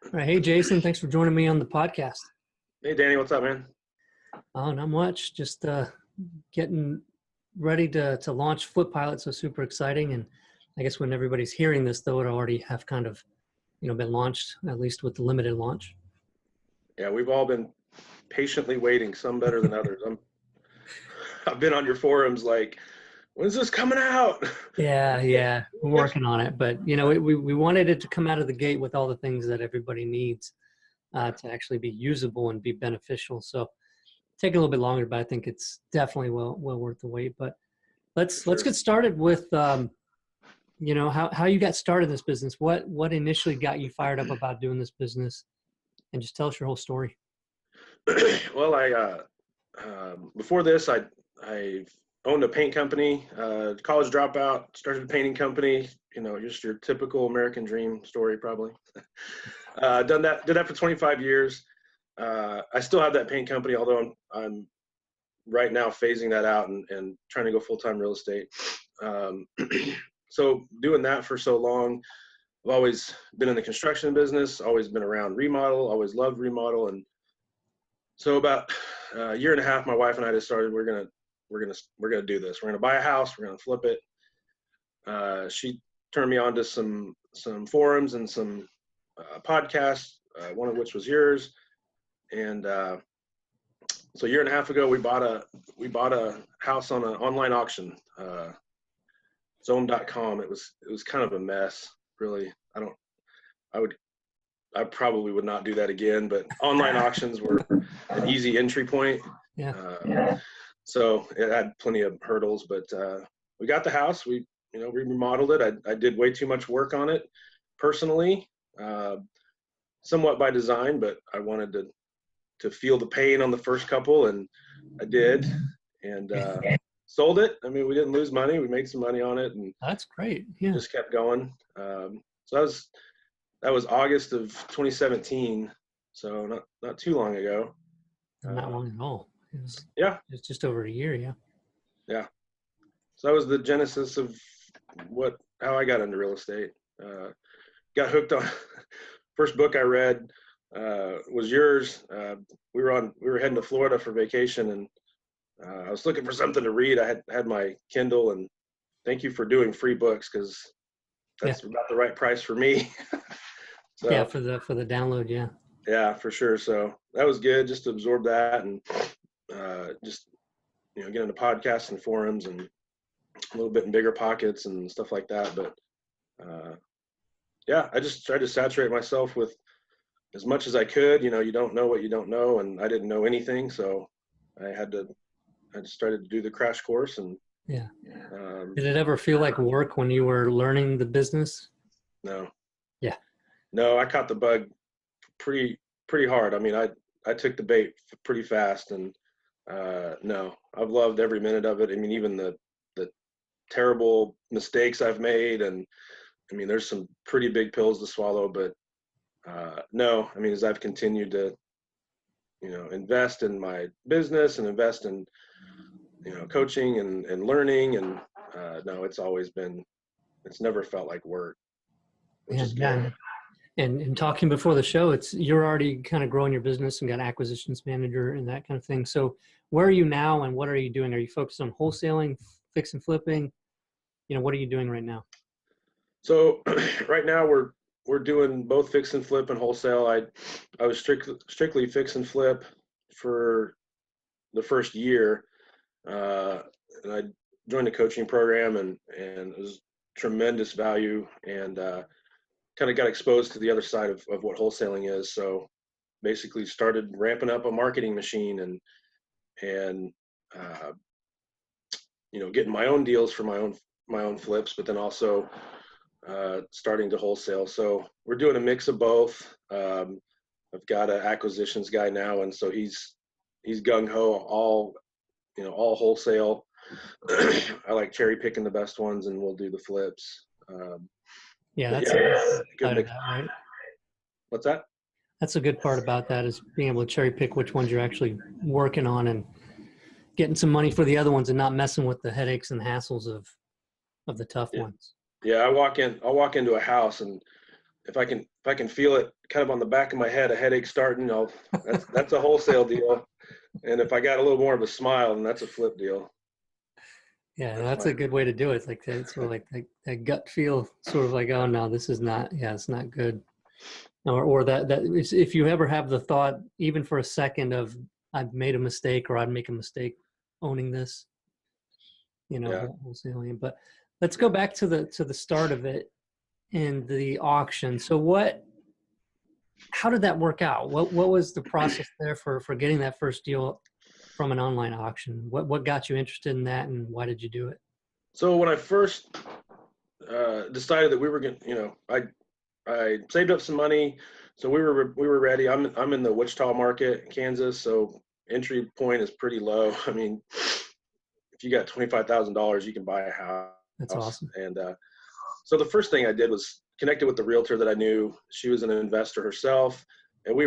All right. Hey, Jason, thanks for joining me on the podcast. Hey, Danny, what's up, man? Oh, not much. Just getting ready to launch Flip Pilot. So super exciting. And I guess when everybody's hearing this, though, it already have kind of, been launched, at least with the limited launch. Yeah, we've all been patiently waiting, some better than others. I've been on your forums like, when's this coming out? Yeah. We're working on it. But, we wanted it to come out of the gate with all the things that everybody needs to actually be usable and be beneficial. So take a little bit longer, but I think it's definitely well worth the wait. But let's get started with how you got started in this business. What initially got you fired up about doing this business, and just tell us your whole story. Well, I before this, I owned a paint company. College dropout, started a painting company. Just your typical American dream story, probably. Did that for 25 years. I still have that paint company, although I'm right now phasing that out and trying to go full-time real estate. So doing that for so long, I've always been in the construction business, always been around remodel, always loved remodel. And so about a year and a half, my wife and I decided we're gonna do this. We're gonna buy a house. We're gonna flip it. She turned me on to some forums and some podcasts, one of which was yours. And so a year and a half ago, we bought a house on an online auction, Zome.com. It was kind of a mess, really. I probably would not do that again, but online auctions were an easy entry point. Yeah. So it had plenty of hurdles, but we got the house. We remodeled it. I did way too much work on it personally, somewhat by design, but I wanted to feel the pain on the first couple, and I did, and sold it. I mean, we didn't lose money. We made some money on it, and That's great. Yeah. just kept going. So that was August of 2017. So not too long ago. Not long at all. It was just over a year. Yeah. Yeah. So that was the genesis of how I got into real estate. Got hooked on first book I read was yours. We were heading to Florida for vacation, and I was looking for something to read. I had my Kindle, and thank you for doing free books, because that's about the right price for me. So, yeah, for the download. Yeah. Yeah, for sure. So that was good, just to absorb that, and just get into podcasts and forums and a little bit in bigger pockets and stuff like that. But I just tried to saturate myself with as much as I could. You don't know what you don't know, and I didn't know anything, so I just started to do the crash course. And yeah. Did it ever feel like work when you were learning the business? No. Yeah. No, I caught the bug pretty hard. I mean, I took the bait pretty fast, and no, I've loved every minute of it. I mean, even the terrible mistakes I've made, and I mean, there's some pretty big pills to swallow, but no, I mean, as I've continued to, invest in my business and invest in, coaching and learning, and no, it's never felt like work, which is good. And talking before the show, you're already kind of growing your business and got an acquisitions manager and that kind of thing. So where are you now, and what are you doing? Are you focused on wholesaling, fix and flipping? What are you doing right now? So right now we're doing both fix and flip and wholesale. I was strictly fix and flip for the first year, and I joined a coaching program, and it was tremendous value, and kind of got exposed to the other side of what wholesaling is. So basically started ramping up a marketing machine and getting my own deals for my own flips, but then also starting to wholesale. So we're doing a mix of both. I've got an acquisitions guy now, and so he's gung ho, all wholesale. I like cherry picking the best ones, and we'll do the flips. That's good mix. That, right? What's that? That's a good part about that, is being able to cherry pick which ones you're actually working on and getting some money for the other ones, and not messing with the headaches and hassles of the tough ones. Yeah, I'll walk into a house, and if I can feel it kind of on the back of my head, a headache starting, that's a wholesale deal. And if I got a little more of a smile, then that's a flip deal. Yeah, that's a good way to do it. It's like that, sort of like that gut feel, sort of like, oh no, this is not, yeah, it's not good. Or that if you ever have the thought, even for a second, of I've made a mistake or I'd make a mistake owning this, Yeah. wholesaling. But let's go back to the start of it and the auction. So how did that work out? What was the process there for getting that first deal from an online auction? What got you interested in that, and why did you do it? So when I first decided that we were going to, I saved up some money, so we were ready. I'm in the Wichita market, Kansas, so entry point is pretty low. I mean, if you got $25,000, you can buy a house. That's awesome. And so the first thing I did was connected with the realtor that I knew. She was an investor herself, and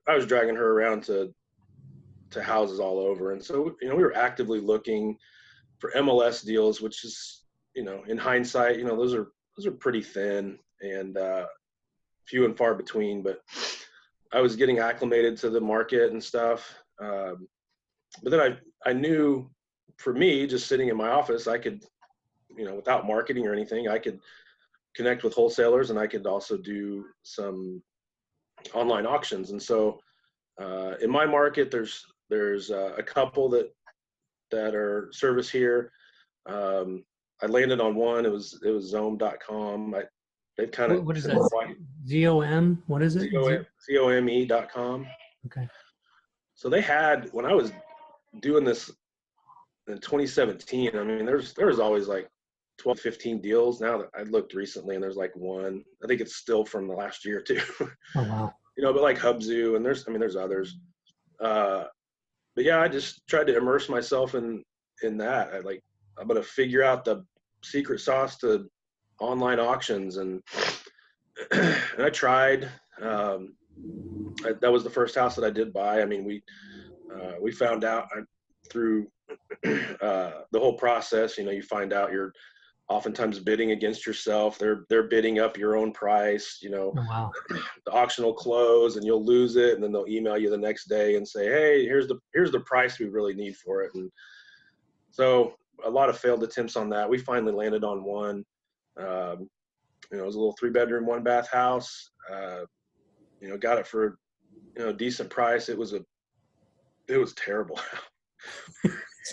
I was dragging her around to houses all over. And so, we were actively looking for MLS deals, which is, in hindsight, those are pretty thin and few and far between, but I was getting acclimated to the market and stuff. But then I knew, for me, just sitting in my office, I could, without marketing or anything, I could connect with wholesalers, and I could also do some online auctions. And so in my market, there's a couple that are service here. I landed on one. It was Zome.com. They've kind of, what is that? ZOM? What is it? ZOME.com. Okay. So they had, when I was doing this in 2017, I mean, there was always like 12, 15 deals. Now that I looked recently, and there's like one. I think it's still from the last year or two. Oh wow. But like Hubzu, and there's others. But yeah, I just tried to immerse myself in that. I'm gonna figure out the secret sauce to online auctions, and and I tried. That was the first house that I did buy. I mean, we found out through the whole process. You find out you're oftentimes bidding against yourself. They're bidding up your own price. Oh, wow. The auction will close and you'll lose it, and then they'll email you the next day and say, hey, here's the price we really need for it. And so a lot of failed attempts on that. We finally landed on one. It was a little 3-bedroom, 1-bath house. Got it for a decent price. It was terrible.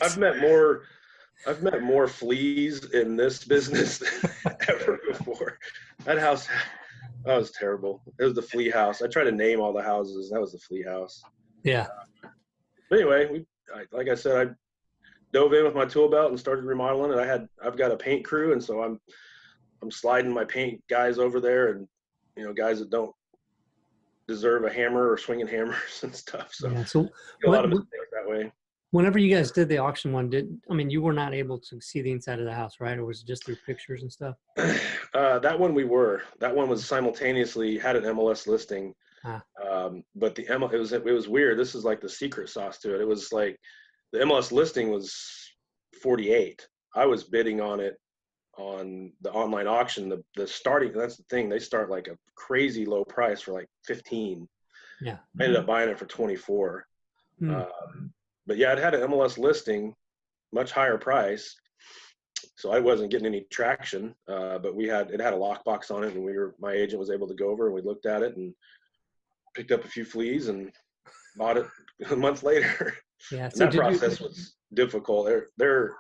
I've met more fleas in this business than ever before. That house, that was terrible. It was the flea house. I tried to name all the houses. That was the flea house. Yeah. But anyway, like I said, I dove in with my tool belt and started remodeling it. I've got a paint crew, and so I'm sliding my paint guys over there, and guys that don't deserve a hammer or swinging hammers and stuff. So, yeah, so a lot of mistakes that way. Whenever you guys did the auction one, you were not able to see the inside of the house, right? Or was it just through pictures and stuff? That one that one was simultaneously had an MLS listing. But it was weird. This is like the secret sauce to it. It was like the MLS listing was 48. I was bidding on it on the online auction. The starting, that's the thing, they start like a crazy low price for like 15. Yeah. I ended up buying it for 24. But yeah, it had an MLS listing, much higher price, so I wasn't getting any traction. But it had a lockbox on it, and my agent was able to go over, and we looked at it and picked up a few fleas and bought it a month later. Yeah, so that process was difficult. Their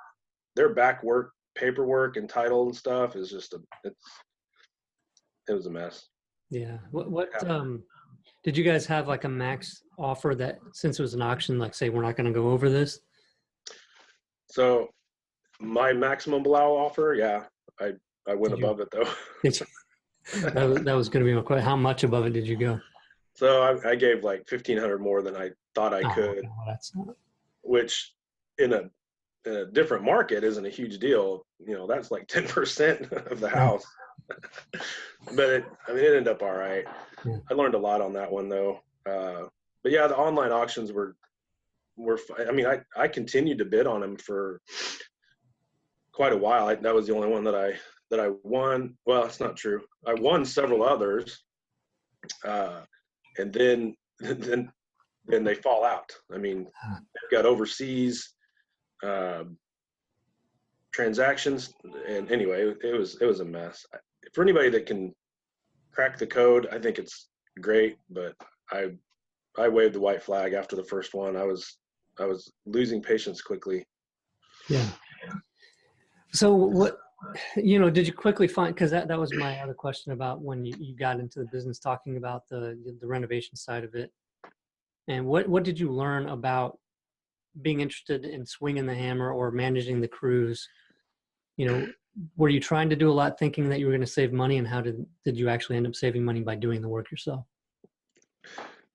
back work, paperwork and title and stuff is just it was a mess. Yeah. What did you guys have, like a max offer that, since it was an auction, like say we're not going to go over this? So my maximum allow offer, yeah, I went above it though. That was going to be my question. How much above it did you go? So I gave like 1,500 more than I thought I could. Okay. Well, that's not... Which in a different market isn't a huge deal. That's like 10% of the house. But it ended up all right. Yeah. I learned a lot on that one though. But yeah, the online auctions were I continued to bid on them for quite a while. That was the only one that I won. Well, it's not true. I won several others, and then then they fall out. I mean, they've got overseas transactions, and anyway, it was a mess. For anybody that can crack the code, I think it's great, but I waved the white flag after the first one. I was losing patience quickly. Yeah. So what, did you quickly find, because that was my other question about when you got into the business, talking about the renovation side of it. And what did you learn about being interested in swinging the hammer or managing the crews? Were you trying to do a lot thinking that you were going to save money, and how did you actually end up saving money by doing the work yourself?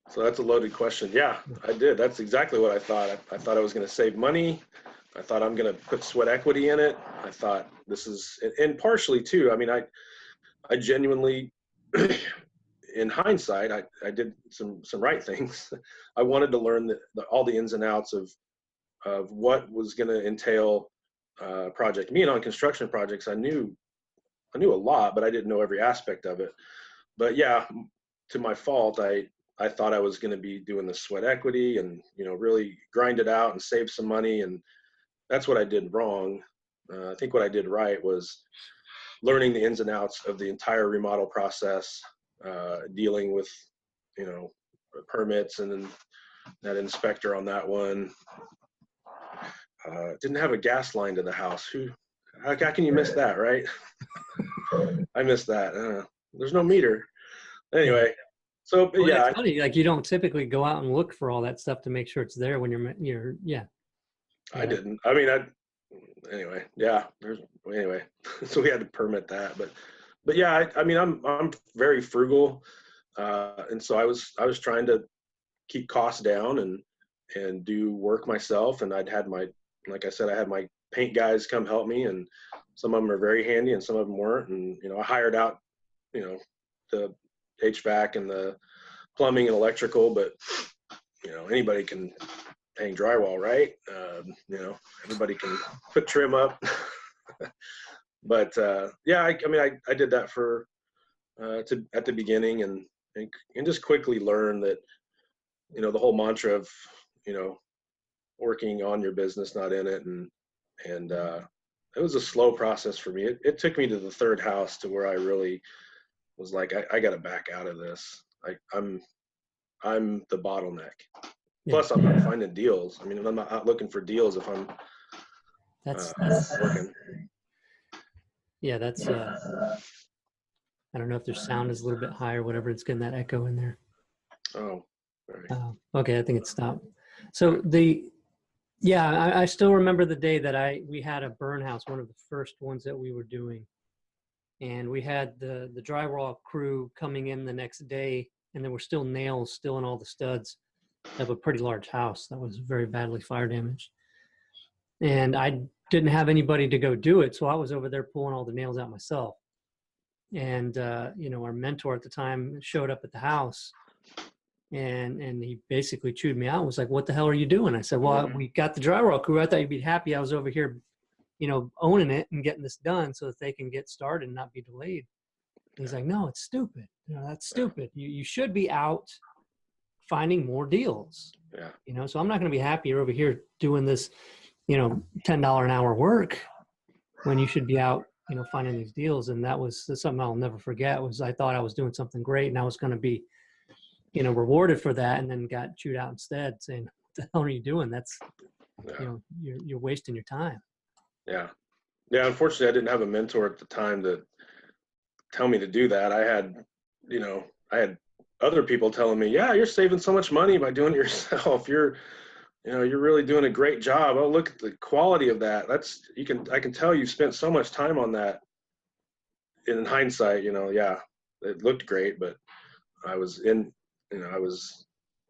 So that's a loaded question. Yeah, I did. That's exactly what I thought. I thought I was going to save money. I thought I'm going to put sweat equity in it. I thought this is, and partially too, I mean, I genuinely, in hindsight, I did some right things. I wanted to learn all the ins and outs of what was going to entail project. Being on construction projects, I knew a lot, but I didn't know every aspect of it. But yeah, to my fault, I thought I was going to be doing the sweat equity and, really grind it out and save some money. And that's what I did wrong. I think what I did right was learning the ins and outs of the entire remodel process, dealing with, permits and then that inspector on that one. Didn't have a gas line to the house. How can you miss that, right? I missed that. There's no meter. Anyway, so well, yeah. it's funny, like you don't typically go out and look for all that stuff to make sure it's there when you're yeah. I didn't. I mean, anyway, yeah. Anyway, so we had to permit that, but yeah. I mean, I'm very frugal, and so I was trying to keep costs down and do work myself. And like I said, I had my paint guys come help me, and some of them are very handy and some of them weren't. And, I hired out, the HVAC and the plumbing and electrical, but, anybody can hang drywall, right? Everybody can put trim up. But, yeah, I mean, I did that at the beginning and just quickly learn that, the whole mantra of, working on your business, not in it. And it was a slow process for me. It took me to the third house to where I really was like, I got to back out of this. I'm the bottleneck. Yeah. Plus, I'm not finding deals. I mean, I'm not out looking for deals if I'm that's working. Yeah, that's I don't know if their sound is a little bit high or whatever. It's getting that echo in there. Oh, right. Okay, I think it stopped. So I still remember the day that we had a burn house, one of the first ones that we were doing. And we had the drywall crew coming in the next day, and there were still nails still in all the studs of a pretty large house that was very badly fire damaged. And I didn't have anybody to go do it, so I was over there pulling all the nails out myself. And our mentor at the time showed up at the house, and he basically chewed me out. Was like, "What the hell are you doing?" I said, "Well, we got the drywall crew. I thought you'd be happy. I was over here, owning it and getting this done so that they can get started and not be delayed." And he's like, "No, it's stupid. That's stupid. You should be out finding more deals." Yeah. So I'm not going to be happy you're over here doing this, $10 an hour work when you should be out, finding these deals. And that was something I'll never forget. Was I thought I was doing something great and I was going to be, rewarded for that, and then got chewed out instead, saying, "What the hell are you doing? That's, you're wasting your time." Yeah. Yeah. Unfortunately, I didn't have a mentor at the time to tell me to do that. I had other people telling me, "Yeah, you're saving so much money by doing it yourself. You're really doing a great job. Oh, look at the quality of that. I can tell you've spent so much time on that." In hindsight, yeah, it looked great, but I was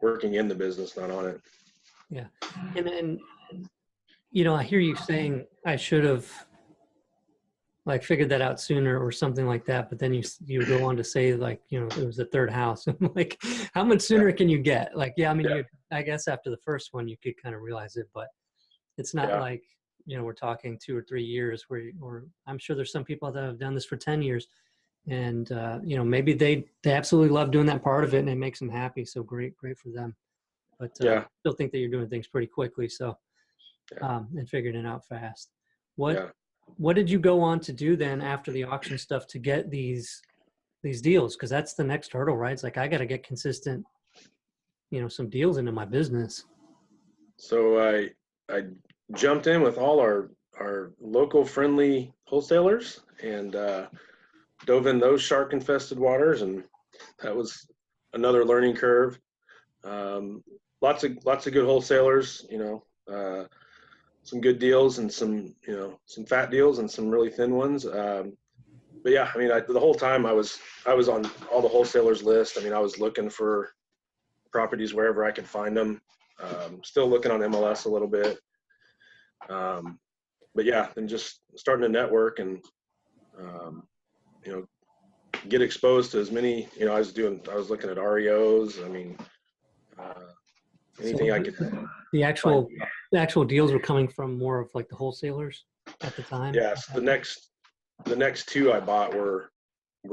working in the business, not on it. Yeah. And I hear you saying I should have figured that out sooner or something like that. But then you go on to say it was the third house. I'm like, how much sooner can you get? I mean, I guess after the first one you could kind of realize it, but it's not like, we're talking 2 or 3 years or I'm sure there's some people that have done this for 10 years and you know, maybe they absolutely love doing that part of it and it makes them happy. So great for them. But Yeah. still think that you're doing things pretty quickly. So Yeah. and figuring it out fast. Yeah. What did you go on to do then after the auction stuff to get these deals? Because that's the next hurdle, right? It's like I got to get consistent, you know, some deals into my business. So I jumped in with all our local friendly wholesalers and dove in those shark infested waters, and that was another learning curve. Lots of good wholesalers, you know, some good deals and some, you know, some fat deals and some really thin ones. But yeah, I mean, the whole time I was on all the wholesalers list. I mean, I was looking for properties wherever I could find them. Still looking on MLS a little bit. But yeah, and just starting to network and, you know, get exposed to as many, you know, I was looking at REOs. I mean, anything So I could the find. actual deals were coming from more of like the wholesalers at the time. Yes. The next two I bought were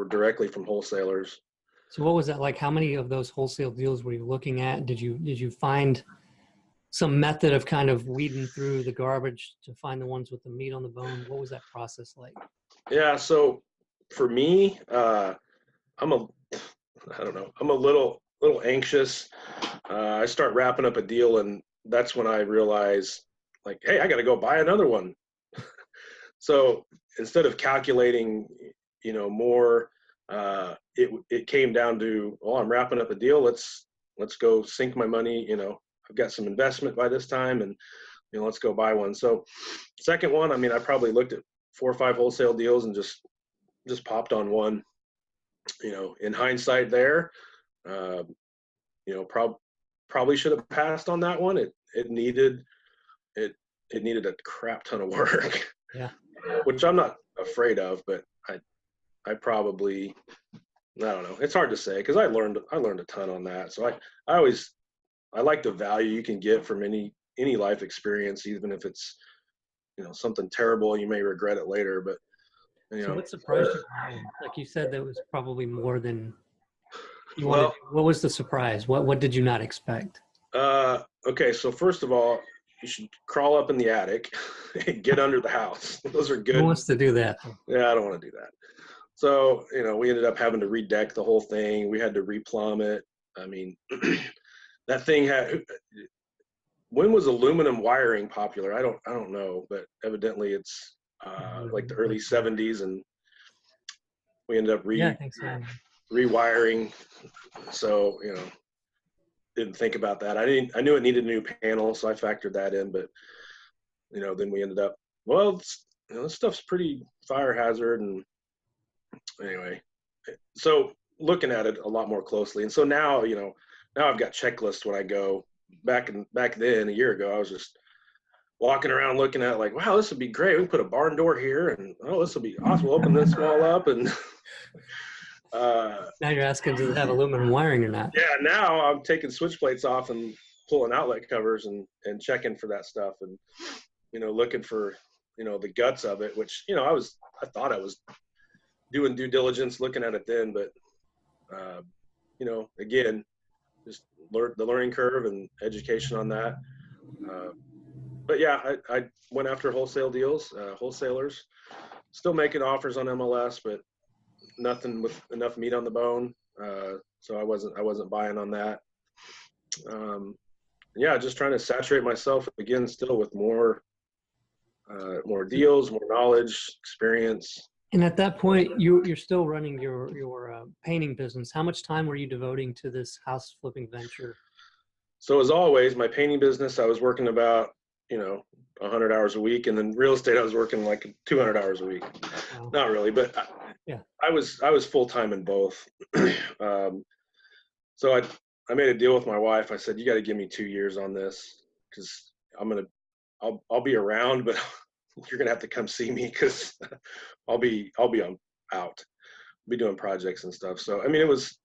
directly from wholesalers. So what was that like? How many of those wholesale deals were you looking at? Did you find some method of kind of weeding through the garbage to find the ones with the meat on the bone? What was that process like? Yeah. So for me, I'm a, I don't know, I'm a little anxious. I start wrapping up a deal, and that's when I realize, like, hey, I got to go buy another one. So instead of calculating, you know, more, it came down to, well, I'm wrapping up a deal. Let's go sink my money. You know, I've got some investment by this time, and you know, let's go buy one. So second one, I mean, I probably looked at 4 or 5 wholesale deals and just popped on one. You know, in hindsight, there, you know, probably should have passed on that one. It needed a crap ton of work. Yeah. Which I'm not afraid of, but I probably, I don't know. It's hard to say because I learned a ton on that. So I like the value you can get from any life experience, even if it's, you know, something terrible and you may regret it later. But you So know, what surprised you? Like you said, that was probably more than you wanted. well, What was the surprise? What did you not expect? okay. So first of all, you should crawl up in the attic and get under the house. Those are Who good. wants to do that? Yeah, I don't want to do that. So, you know, we ended up having to redeck the whole thing. We had to replumb it. I mean, that thing had, when was aluminum wiring popular? I don't know, but evidently it's like the early 70s, and we ended up Yeah, I think so. rewiring. So, you know, didn't think about that. I knew it needed a new panel, so I factored that in, but you know, then we ended up, well, you know, this stuff's pretty fire hazard. And anyway, so looking at it a lot more closely. And so now, you know, now I've got checklists when I go. Back then, a year ago, I was just walking around looking at, like, wow, this would be great. We can put a barn door here, and oh, this will be awesome. We'll open this wall up, and Now you're asking, does it have aluminum wiring or not? yeah, now I'm taking switch plates off and pulling outlet covers and checking for that stuff, and you know, looking for, you know, the guts of it, which, you know, I thought I was doing due diligence looking at it then, but you know, again, just the learning curve and education on that. But yeah, I went after wholesale deals, wholesalers, still making offers on MLS, but nothing with enough meat on the bone. So I wasn't buying on that. Yeah, just trying to saturate myself again, still with more deals, more knowledge, experience. And at that point, you're still running your painting business. How much time were you devoting to this house flipping venture? So as always, my painting business, I was working about, you know, 100 hours a week, and then real estate, I was working like 200 hours a week. Wow. Not really, but Yeah. I was full time in both. So I made a deal with my wife. I said, you got to give me 2 years on this, because I'll be around, but you're gonna have to come see me, because I'll be out. I'll be doing projects and stuff. So I mean, it was,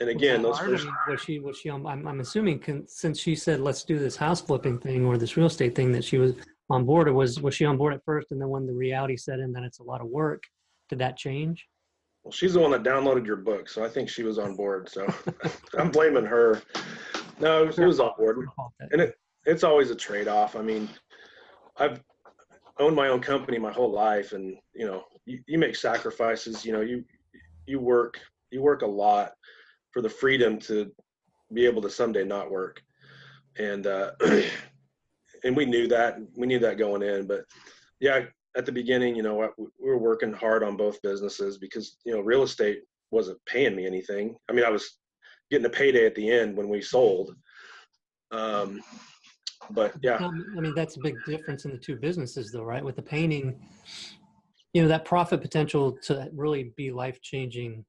and again, those first. Was she I'm assuming since she said let's do this house flipping thing or this real estate thing, that she was on board, or was she on board at first, and then when the reality set in that it's a lot of work, did that change? Well, she's the one that downloaded your book, so I think she was on board. So I'm blaming her. No, it was on board, and it's always a trade-off. I mean, I've owned my own company my whole life, and you make sacrifices. You work a lot for the freedom to be able to someday not work, and and we knew that going in. But yeah, at the beginning, we were working hard on both businesses because real estate wasn't paying me anything. I mean, I was getting a payday at the end when we sold. But yeah, I mean, that's a big difference in the two businesses though, right? With the painting, that profit potential to really be life-changing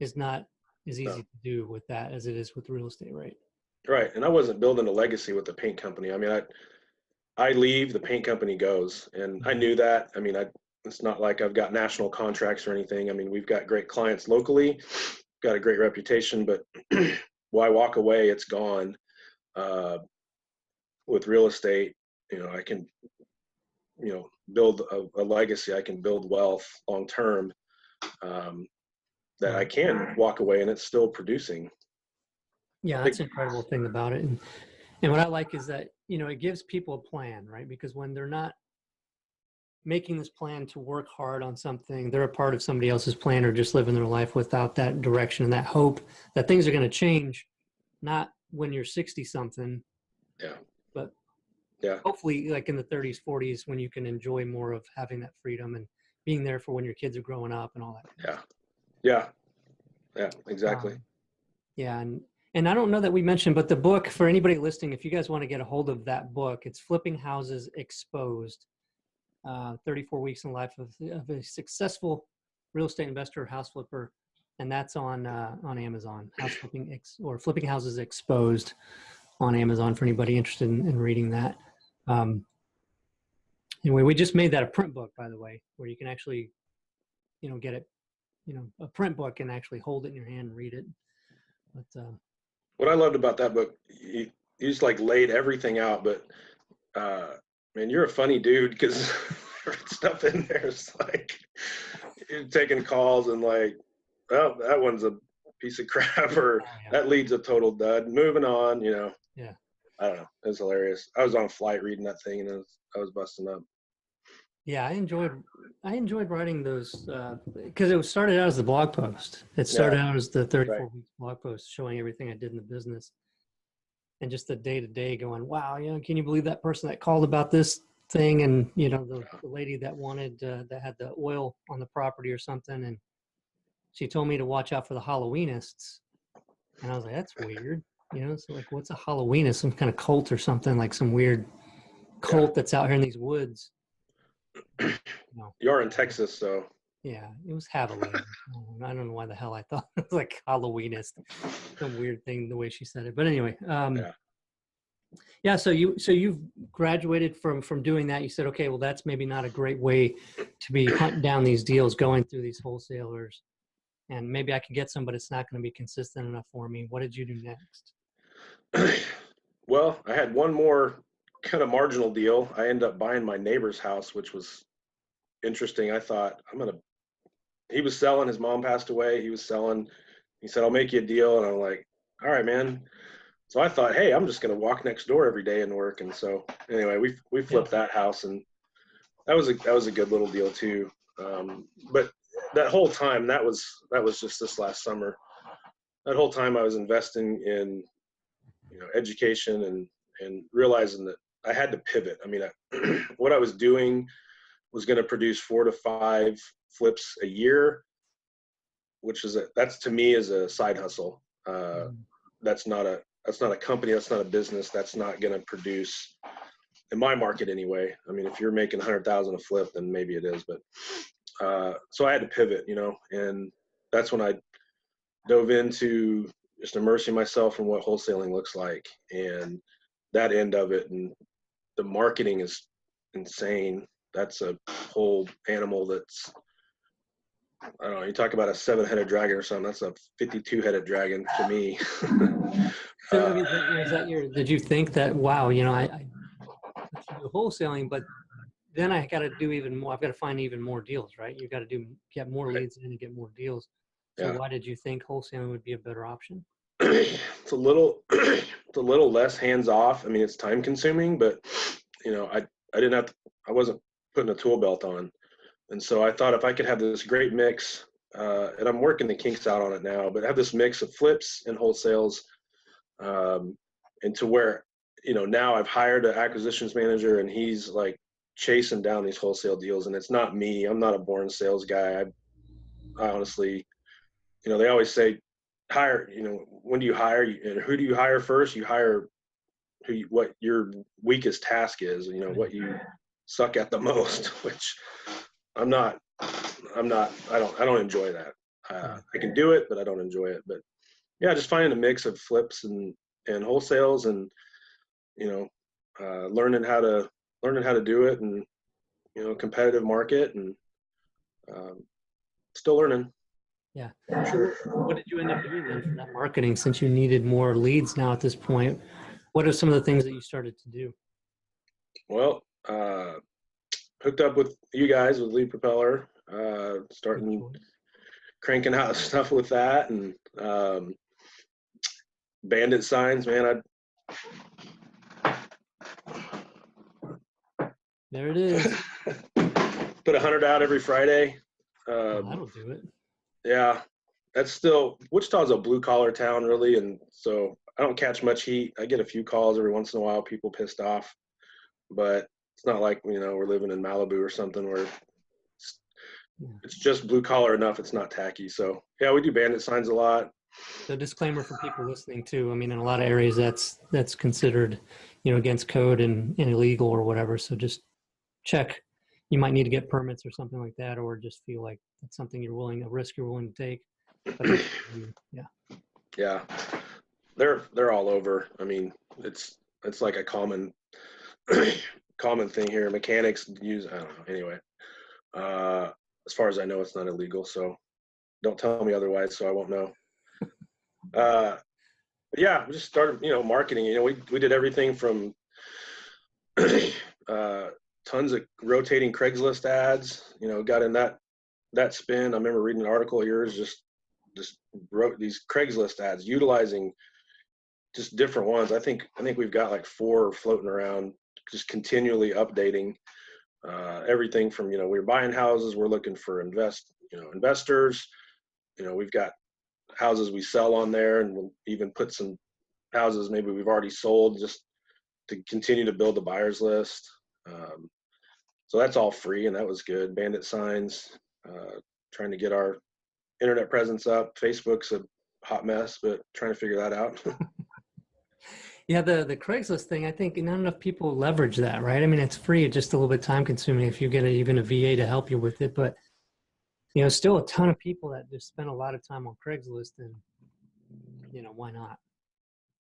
is not as easy to do with that as it is with real estate, right? Right. And I wasn't building a legacy with the paint company. I mean, I leave, the paint company goes, and I knew that. I mean, it's not like I've got national contracts or anything. I mean, we've got great clients locally, got a great reputation, but why walk away? It's gone. With real estate, I can, build a legacy. I can build wealth long term, that I can walk away and it's still producing. Yeah, that's an incredible thing about it. And what I like is that, it gives people a plan, right? Because when they're not making this plan to work hard on something, they're a part of somebody else's plan or just living their life without that direction and that hope that things are going to change, not when you're 60 something. Yeah. But yeah, hopefully like in the 30s, 40s, when you can enjoy more of having that freedom and being there for when your kids are growing up and all that. Yeah, exactly. Yeah. And I don't know that we mentioned, but the book, for anybody listening, if you guys want to get a hold of that book, it's Flipping Houses Exposed, 34 Weeks in the Life of a Successful Real Estate Investor, House Flipper. And that's on Amazon, or Flipping Houses Exposed on Amazon for anybody interested in reading that. Anyway, we just made that a print book, by the way, where you can actually, get it, a print book and actually hold it in your hand and read it. But what I loved about that book, you just like laid everything out, but man, you're a funny dude because stuff in there is like you're taking calls and like, well, that one's a piece of crap, or that leads a total dud. Moving on, Yeah. I don't know. It was hilarious. I was on a flight reading that thing, and I was busting up. Yeah, I enjoyed writing those because it was started out as the blog post. It started out as the 34 weeks blog post showing everything I did in the business, and just the day to day going, wow, can you believe that person that called about this thing, and the lady that wanted that had the oil on the property or something, and she told me to watch out for the Halloweenists, and I was like, that's weird, so like, what's a Halloweenist? Some kind of cult or something, like some weird cult that's out here in these woods. You're in Texas, so yeah, it was Halloween. I don't know why the hell I thought it was like Halloweenist, some weird thing the way she said it. But anyway, So you've graduated from doing that. You said, okay, well, that's maybe not a great way to be hunting down these deals, going through these wholesalers, and maybe I could get some, but it's not going to be consistent enough for me. What did you do next? Well, I had one more kind of marginal deal. I ended up buying my neighbor's house, which was interesting. I thought he was selling, his mom passed away. He was selling, he said, I'll make you a deal. And I'm like, all right, man. So I thought, hey, I'm just going to walk next door every day and work. And so anyway, we flipped that house, and that was a good little deal too. But that whole time, that was just this last summer. That whole time I was investing in, education and realizing that I had to pivot. I mean, what I was doing was going to produce 4 to 5 flips a year, which is that's to me is a side hustle. That's not a company. That's not a business. That's not going to produce, in my market anyway. I mean, if you're making 100,000 a flip, then maybe it is. But so I had to pivot, and that's when I dove into just immersing myself in what wholesaling looks like, and that end of it. And the marketing is insane. That's a whole animal that's, I don't know, you talk about a 7-headed dragon or something, that's a 52-headed dragon to me. So, I mean, did you think that, wow, I do wholesaling, but then I got to do even more. I've got to find even more deals, right? You got to get more Right. leads in and get more deals. So Yeah. why did you think wholesaling would be a better option? It's a little it's a little less hands off. I mean, it's time consuming, but I didn't have to, I wasn't putting a tool belt on. And so I thought if I could have this great mix, and I'm working the kinks out on it now, but have this mix of flips and wholesales, and to where, now I've hired an acquisitions manager and he's like chasing down these wholesale deals. And it's not me. I'm not a born sales guy. I honestly, they always say hire, when do you hire and who do you hire first? You hire what your weakest task is, what you suck at the most, which I'm not, I don't enjoy that. I can do it, but I don't enjoy it. But yeah, just finding a mix of flips and wholesales and, learning how to do it and, competitive market and, still learning. Yeah. So what did you end up doing then for that marketing since you needed more leads now at this point? What are some of the things that you started to do? Well, hooked up with you guys with Lead Propeller, starting cranking out stuff with that, and bandit signs, man. There it is. Put 100 out every Friday. That'll do it. Yeah, that's still, Wichita's a blue collar town, really, and so I don't catch much heat. I get a few calls every once in a while, people pissed off, but it's not like we're living in Malibu or something where it's just blue collar enough. It's not tacky. So yeah, we do bandit signs a lot. So disclaimer for people listening too. I mean, in a lot of areas that's considered, against code and illegal or whatever. So just check. You might need to get permits or something like that, or just feel like it's something a risk you're willing to take. But yeah. Yeah, they're all over. I mean, it's like a common thing here. Mechanics use, I don't know. Anyway, as far as I know, it's not illegal. So don't tell me otherwise, so I won't know. Yeah, we just started, marketing. We did everything from tons of rotating Craigslist ads. Got in that spin. I remember reading an article of yours, just wrote these Craigslist ads, utilizing just different ones. I think we've got like 4 floating around, just continually updating everything from, we're buying houses, we're looking for investors. We've got houses we sell on there, and we'll even put some houses maybe we've already sold just to continue to build the buyers list. So that's all free, and that was good. Bandit signs, trying to get our internet presence up. Facebook's a hot mess, but trying to figure that out. Yeah, the Craigslist thing, I think not enough people leverage that, right? I mean, it's free, it's just a little bit time consuming if you get even a VA to help you with it. But, still a ton of people that just spend a lot of time on Craigslist, and, why not?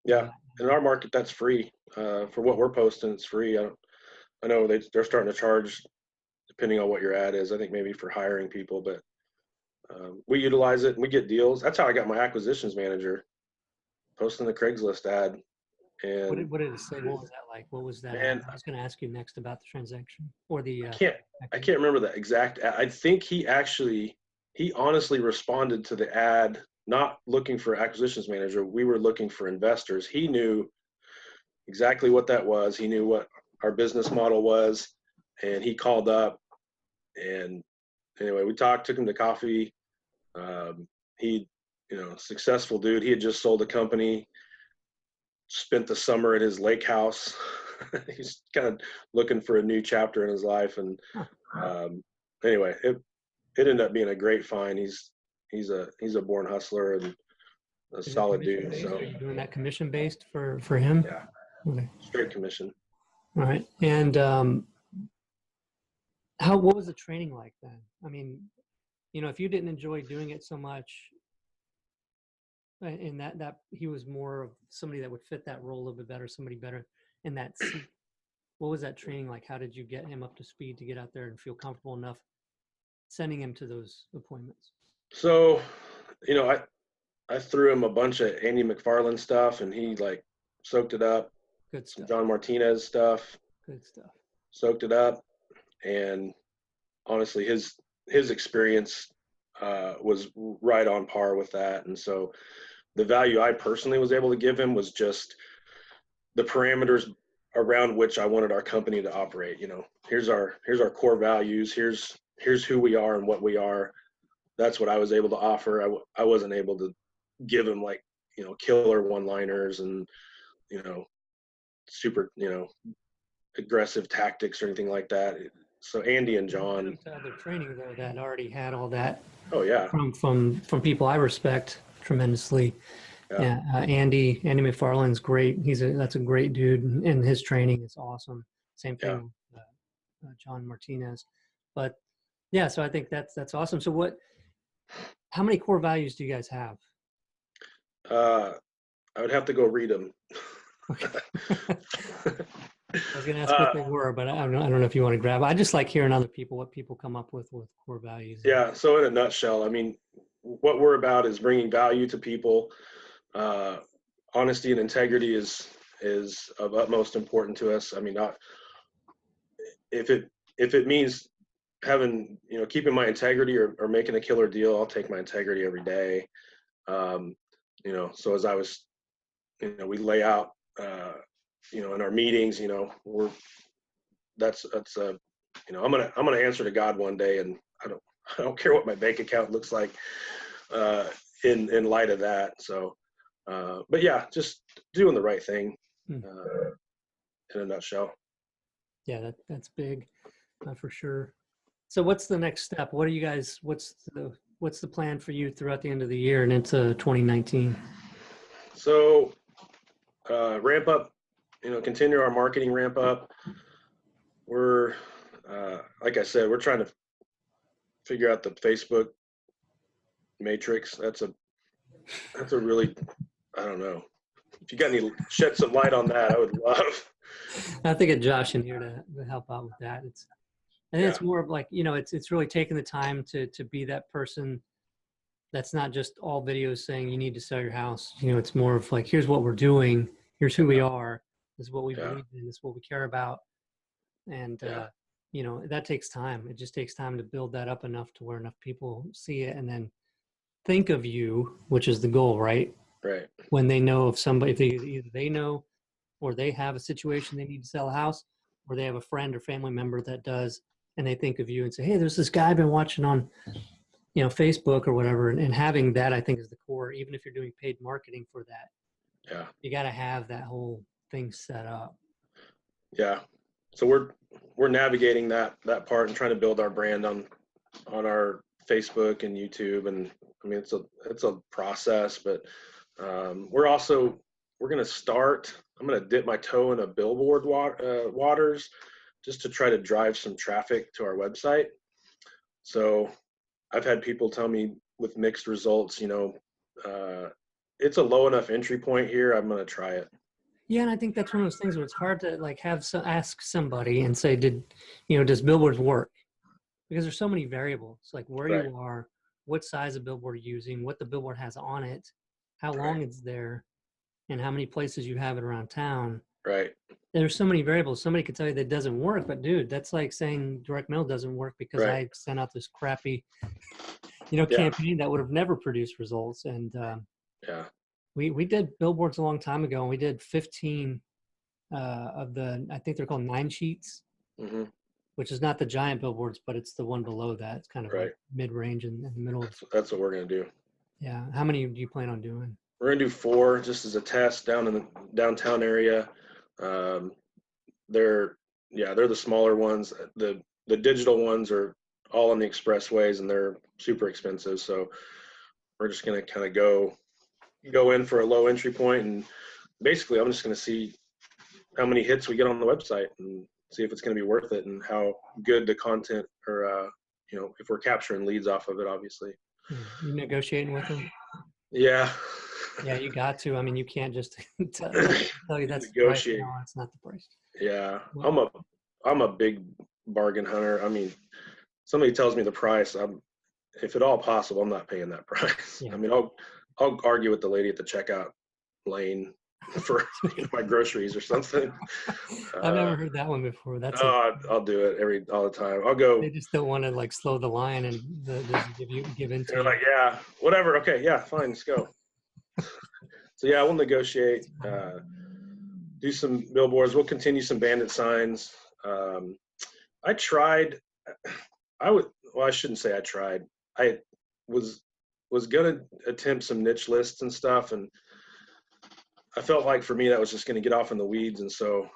Yeah, in our market, that's free. For what we're posting, it's free. I know they're starting to charge depending on what your ad is. I think maybe for hiring people, but we utilize it and we get deals. That's how I got my acquisitions manager, posting the Craigslist ad. And what did it say? What was that like? What was that? Man, I was going to ask you next about the transaction or the. I can't remember the exact ad. I think he honestly responded to the ad, not looking for acquisitions manager. We were looking for investors. He knew exactly what that was. He knew what our business model was, and he called up. And anyway, we talked, took him to coffee. He, successful dude. He had just sold a company, spent the summer at his lake house. He's kind of looking for a new chapter in his life. And anyway, it ended up being a great find. He's a born hustler and a solid dude. So are you doing that commission based for him? Yeah. Okay. Straight commission. All right. And what was the training like then? I mean, if you didn't enjoy doing it so much, and that he was more of somebody that would fit that role a little bit better, somebody better in that seat. What was that training like? How did you get him up to speed to get out there and feel comfortable enough sending him to those appointments? So, I threw him a bunch of Andy McFarland stuff, and he soaked it up. Good stuff. John Martinez stuff. Good stuff. Soaked it up, and honestly, his experience was right on par with that. And so the value I personally was able to give him was just the parameters around which I wanted our company to operate. Here's our core values. Here's who we are and what we are. That's what I was able to offer. I wasn't able to give him like, killer one-liners and, super, aggressive tactics or anything like that. So Andy and John. To other training though that already had all that. Oh yeah. From people I respect tremendously. Yeah. Andy McFarland's great. That's a great dude, and his training is awesome. Same thing with John Martinez. But yeah, so I think that's awesome. So how many core values do you guys have? I would have to go read them. Okay. I was going to ask what they were, but I don't know if you want to grab. I just like hearing what people come up with core values. Yeah. So in a nutshell, I mean, what we're about is bringing value to people. Honesty and integrity is of utmost importance to us. I mean, if it means having, keeping my integrity or making a killer deal, I'll take my integrity every day. So as I was, we lay out, in our meetings, that's I'm gonna answer to God one day, and I don't care what my bank account looks like in light of that. So, but yeah, just doing the right thing in a nutshell. Yeah, that's big for sure. So what's the next step? What are you guys? What's the plan for you throughout the end of the year and into 2019? So ramp up, continue our marketing ramp up. We're like I said, we're trying to figure out the Facebook matrix. That's a really, I don't know. If you got any, shed some light on that, I would love. I think Josh in here to help out with that. I think it's more of like, it's really taking the time to be that person that's not just all videos saying you need to sell your house. It's more of like, here's what we're doing. Here's who we are. This is what we believe in. This is what we care about. And, that takes time. It just takes time to build that up enough to where enough people see it and then think of you, which is the goal, right? Right. When they know of somebody, if either they know or they have a situation they need to sell a house, or they have a friend or family member that does, and they think of you and say, hey, there's this guy I've been watching on, Facebook or whatever. And having that, I think, is the core, even if you're doing paid marketing for that. Yeah. You got to have that whole thing set up. Yeah. So we're navigating that part and trying to build our brand on our Facebook and YouTube. And I mean, it's a process, but we're going to start, I'm going to dip my toe in a billboard waters just to try to drive some traffic to our website. So I've had people tell me with mixed results, it's a low enough entry point here. I'm going to try it. Yeah, and I think that's one of those things where it's hard to like ask somebody and say, does billboards work? Because there's so many variables, like where you are, what size of billboard you're using, what the billboard has on it, how long it's there, and how many places you have it around town. Right. There's so many variables. Somebody could tell you that it doesn't work, but dude, that's like saying direct mail doesn't work because I sent out this crappy, campaign that would have never produced results. And we did billboards a long time ago, and we did 15 of I think they're called 9 sheets, which is not the giant billboards, but it's the one below that. It's kind of like mid-range in the middle. That's what we're going to do. Yeah. How many do you plan on doing? We're going to do 4 just as a test down in the downtown area. They're the smaller ones. The digital ones are all on the expressways, and they're super expensive. So we're just going to kind of go in for a low entry point, and basically I'm just going to see how many hits we get on the website and see if it's going to be worth it and how good the content or if we're capturing leads off of it, obviously. You negotiating with them? Yeah. Yeah, you got to. I mean, you can't just tell you that's negotiate. The price. No, it's not the price. Yeah. I'm a big bargain hunter. I mean, somebody tells me the price, if at all possible, I'm not paying that price. Yeah. I mean, I'll argue with the lady at the checkout lane for my groceries or something. I've never heard that one before. That's I'll do it all the time. I'll go. they just don't want to like slow the line and just give into They're you. like, yeah, whatever. Okay, yeah, fine, let's go. So yeah, we'll negotiate. Do some billboards. We'll continue some bandit signs. I tried. Well, I shouldn't say I tried. I was going to attempt some niche lists and stuff, and I felt like for me that was just going to get off in the weeds, and so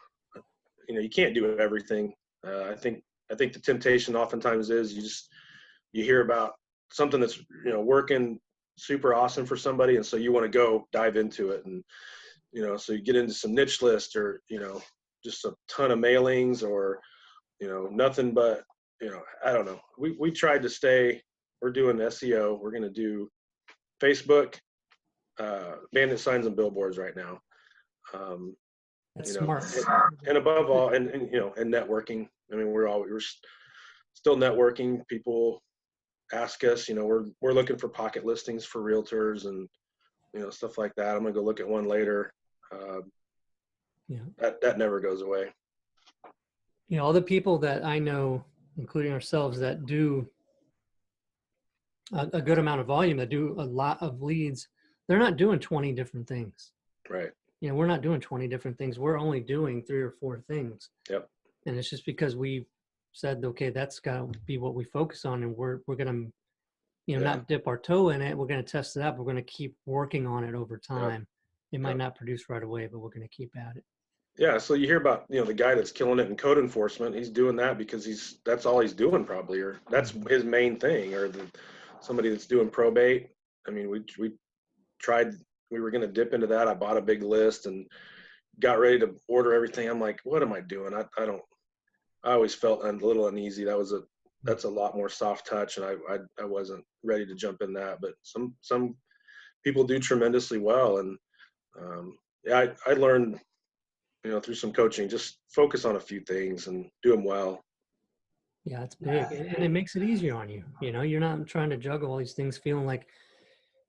you can't do everything. I think the temptation oftentimes is you hear about something that's working super awesome for somebody, and so you want to go dive into it, and so you get into some niche list, or just a ton of mailings, or nothing but I don't know. We tried to stay. We're doing SEO. We're going to do Facebook, bandit signs, and billboards right now. That's smart. And above all, and networking. I mean, we're still networking. People ask us, we're looking for pocket listings for realtors and stuff like that. I'm gonna go look at one later. That never goes away. All the people that I know, including ourselves, that do a good amount of volume, that do a lot of leads, they're not doing 20 different things. Right. We're not doing 20 different things. We're only doing 3 or 4 things. Yep. And it's just because we said, okay, that's got to be what we focus on, and we're going to not dip our toe in it. We're going to test it out. We're going to keep working on it over time. It might not produce right away, but we're going to keep at it. Yeah. So you hear about, the guy that's killing it in code enforcement. He's doing that because that's all he's doing probably, or that's his main thing, or somebody that's doing probate. I mean, we tried, we were going to dip into that. I bought a big list and got ready to order everything. I'm like, what am I doing? I always felt a little uneasy. That's a lot more soft touch, and I wasn't ready to jump in that. But some people do tremendously well, and I learned through some coaching, just focus on a few things and do them well. Yeah, it's big, and it makes it easier on you. You're not trying to juggle all these things, feeling like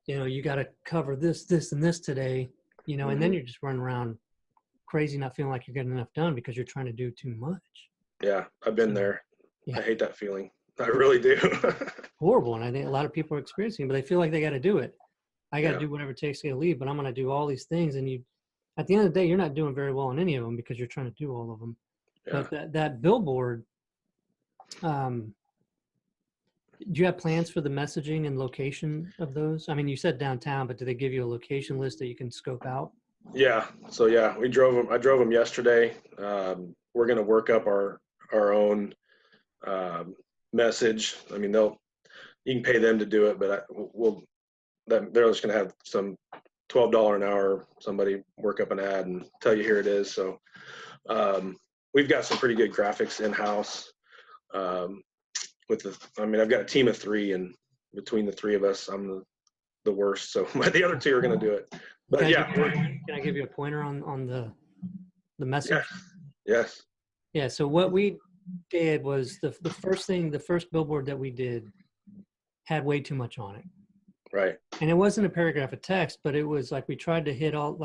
you got to cover this and this today. And then you're just running around crazy, not feeling like you're getting enough done because you're trying to do too much. Yeah, I've been there. Yeah. I hate that feeling. I really do. Horrible. And I think a lot of people are experiencing it, but they feel like they got to do it. I got to do whatever it takes to get a lead, but I'm going to do all these things. And at the end of the day, you're not doing very well on any of them because you're trying to do all of them. Yeah. But that billboard, do you have plans for the messaging and location of those? I mean, you said downtown, but do they give you a location list that you can scope out? Yeah. So we drove them. I drove them yesterday. We're going to work up our own message. I mean, you can pay them to do it, but they're just going to have some $12 an hour, somebody work up an ad and tell you here it is. So we've got some pretty good graphics in-house. I've got a team of 3, and between the 3 of us, I'm the worst. So the other 2 are going to do it. But can I give you a pointer on the message? Yes. Yeah. So what we did was the first billboard that we did had way too much on it. Right. And it wasn't a paragraph of text, but it was like we tried to hit all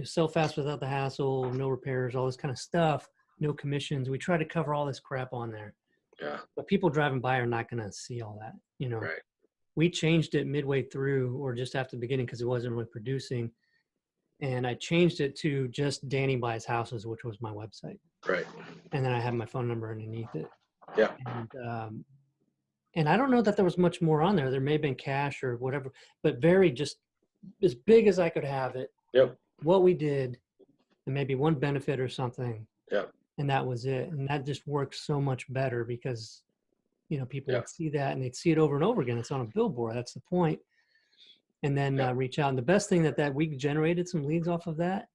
sell fast without the hassle, no repairs, all this kind of stuff, no commissions. We tried to cover all this crap on there. Yeah. But people driving by are not going to see all that, Right. We changed it midway through or just after the beginning because it wasn't really producing. And I changed it to just Danny Buys Houses, which was my website. Right. And then I have my phone number underneath it. Yeah. And I don't know that there was much more on there. There may have been cash or whatever, but very just as big as I could have it. Yep. What we did, and maybe one benefit or something. Yep. And that was it. And that just works so much better because, people would see that and they'd see it over and over again. It's on a billboard. That's the point. And then reach out. And the best thing that we generated some leads off of that,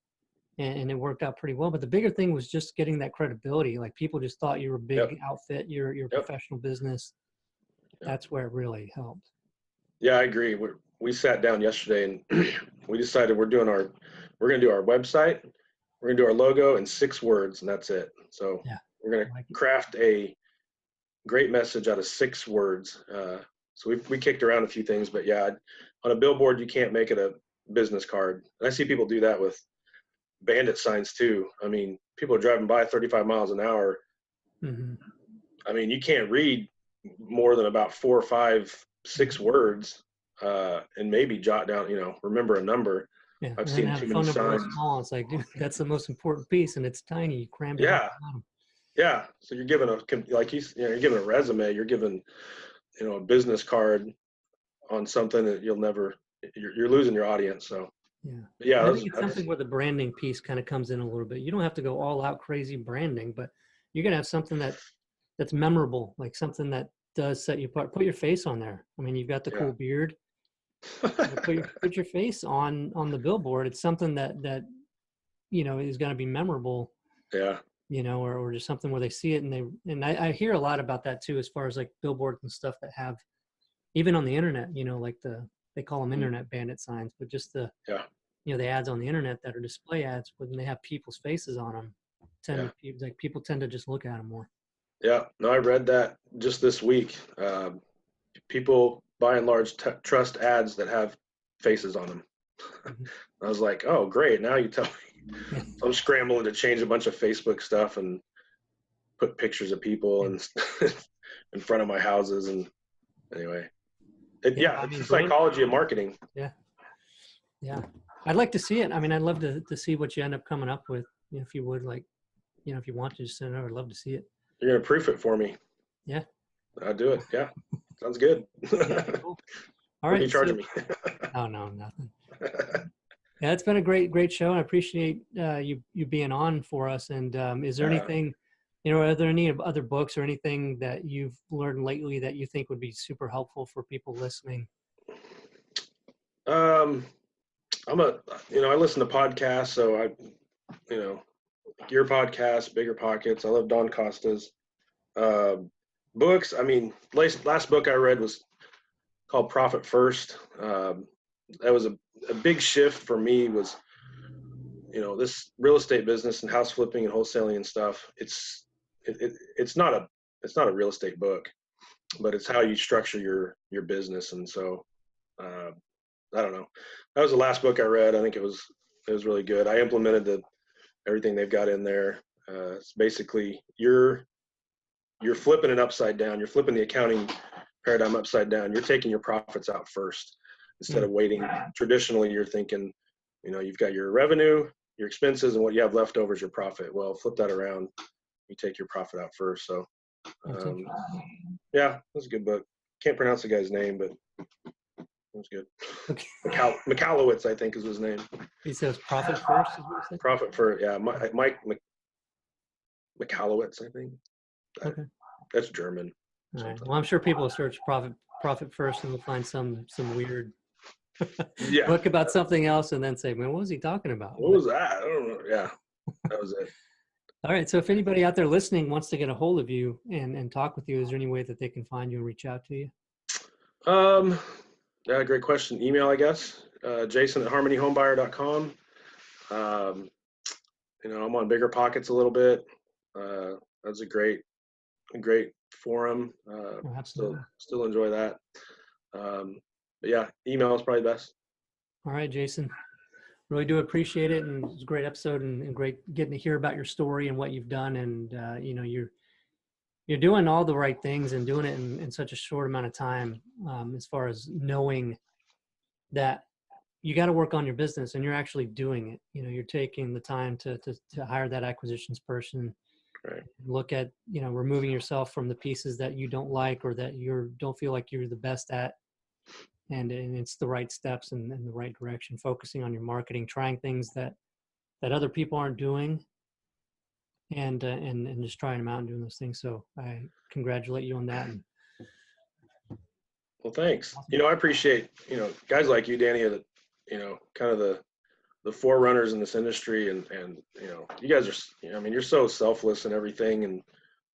and it worked out pretty well. But the bigger thing was just getting that credibility. Like people just thought you were a big outfit, you're a professional business. That's where it really helped. Yeah, I agree. We sat down yesterday and we decided we're going to do our website. We're going to do our logo in 6 words, and that's it. So we're going to craft a great message out of 6 words. So we kicked around a few things, but on a billboard, you can't make it business card. And I see people do that with bandit signs too. I mean, people are driving by 35 miles an hour. Mm-hmm. I mean, you can't read more than about 4 or 5, 6 words, and maybe jot down, remember a number. Yeah, I've and then seen have too a many phone number real signs. small. It's like, dude, that's the most important piece, and it's tiny. You crammed it on Yeah. the bottom. Yeah. So you're giving you're giving a resume, you're giving, a business card on something that you're losing your audience. So Yeah. yeah, And I think it's something where the branding piece kind of comes in a little bit. You don't have to go all out crazy branding, but you're gonna have something that's memorable, like something that does set you apart. Put your face on there. I mean, you've got the yeah. cool beard. Put your face on the billboard. It's something that is going to be memorable. Yeah. Or just something where they see it, and I hear a lot about that too, as far as like billboards and stuff that have, even on the internet, like they call them internet bandit signs, but just Yeah. the ads on the internet that are display ads when they have people's faces on them, people tend to just look at them more. Yeah. No, I read that just this week. People by and large trust ads that have faces on them. Mm-hmm. I was like, oh, great. Now you tell me. Yeah. So I'm scrambling to change a bunch of Facebook stuff and put pictures of people and in front of my houses. And anyway, it's the psychology of marketing. Yeah. Yeah. I'd like to see it. I mean, I'd love to see what you end up coming up with. If you would, like, if you want to just send it over, I'd love to see it. You're going to proof it for me. Yeah. I'll do it. Yeah. Sounds good. Yeah, cool. All right. What are you charging me? Oh, no, nothing. Yeah, it's been a great show. I appreciate you being on for us. And is there anything, are there any other books or anything that you've learned lately that you think would be super helpful for people listening? I listen to podcasts, so your podcast, Bigger Pockets. I love Don Costa's. Books. I mean, last book I read was called Profit First. That was a big shift for me. Was this real estate business and house flipping and wholesaling and stuff. It's not a real estate book, but it's how you structure your business. And so I don't know. That was the last book I read. I think it was really good. I implemented everything they've got in there. It's basically you're flipping it upside down. You're flipping the accounting paradigm upside down. You're taking your profits out first instead of waiting. Traditionally, you're thinking, you've got your revenue, your expenses, and what you have left over is your profit. Well, flip that around. You take your profit out first. So, yeah, that's a good book. Can't pronounce the guy's name, but it was good. Okay. Michalowicz, I think, is his name. He says profit first. Is what he said? Profit first. Yeah, Mike Michalowicz, I think. Okay. That's German. All right. Well, I'm sure people will search profit first and they'll find some weird book about something else and then say, man, what was he talking about? What was that? I don't know. Yeah, that was it. All right. So if anybody out there listening wants to get a hold of you and talk with you, is there any way that they can find you and reach out to you? Yeah, great question. Email, I guess. Jason@harmonyhomebuyer.com. I'm on Bigger Pockets a little bit. That's a great forum. Still enjoy that. But yeah, email is probably best. All right, Jason. Really do appreciate it, and it's a great episode and great getting to hear about your story and what you've done. And you're doing all the right things and doing it in such a short amount of time. As far as knowing that you got to work on your business and you're actually doing it. You're taking the time to hire that acquisitions person. Right. Look at, removing yourself from the pieces that you don't like or that don't feel like you're the best at. And it's the right steps and the right direction, focusing on your marketing, trying things that other people aren't doing and just trying them out and doing those things. So I congratulate you on that. Well, thanks. I appreciate, guys like you, Danny, that, kind of the forerunners in this industry and you guys are, you're so selfless and everything. And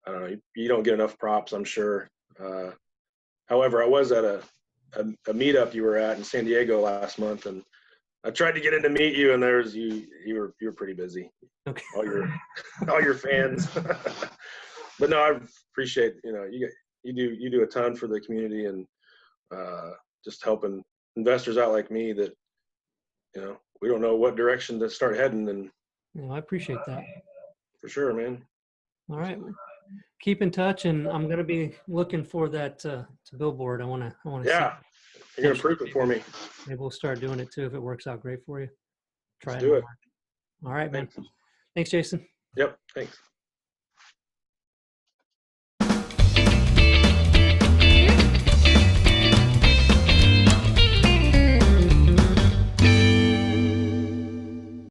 I don't know, you don't get enough props, I'm sure. However, I was at a meetup you were at in San Diego last month, and I tried to get in to meet you, and you were pretty busy. Okay. All your fans. But no, I appreciate, you do a ton for the community and just helping investors out like me that you know, we don't know what direction to start heading, and I appreciate that. for sure, man. All right. Keep in touch, and I'm going to be looking for that to billboard. I want to see. Yeah, you're gonna proof it for me. Maybe we'll start doing it too if it works out great for you. Try Let's it. do it. All right, man. Thanks. Thanks, Jason. Yep. Thanks.